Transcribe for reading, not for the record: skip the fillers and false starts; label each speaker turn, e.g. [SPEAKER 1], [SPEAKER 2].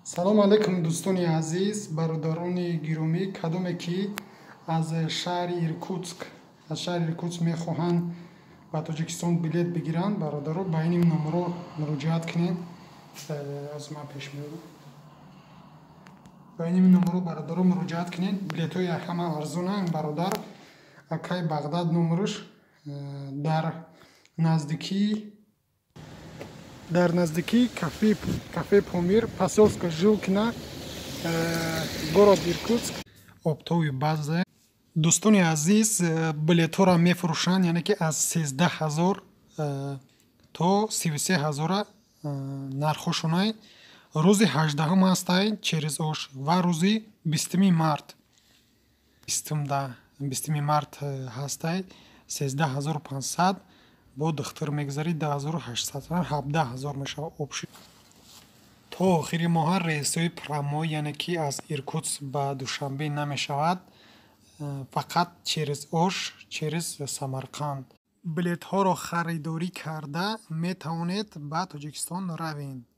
[SPEAKER 1] салом алайкум дӯстони азиз, бародарони гиромӣ, кадоме ки аз шаҳри Иркутск мехоҳанд ба Тоҷикистон билет бигиранд, бародаро ба ин номеро муроҷиат кунед. Ба ин номеро бародаро муроҷиат кунед. Билетҳои ҳама арзонанд, бародар. Акай Бағдад номераш дар наздикии кафе Помир, посёлка Жилкина, город Иркутск, обтои база. Дӯстони азиз, билетҳоро мефурӯшанд, яъне ки аз 13 000 то 33 000 нархошонай. Рӯзи 18 ҳастай через ош ва рӯзи 20 март ҳастай 13 500 бо духтар мегзари 2800 17 000 мешава обши. То охири моҳа рейсҳои прамо, яъне ки аз Иркутск ба Душанбе намешавад, фақат через ош, через Самарқанд. Билетҳоро харидорӣ карда метавонед ба Тоҷикистон равед.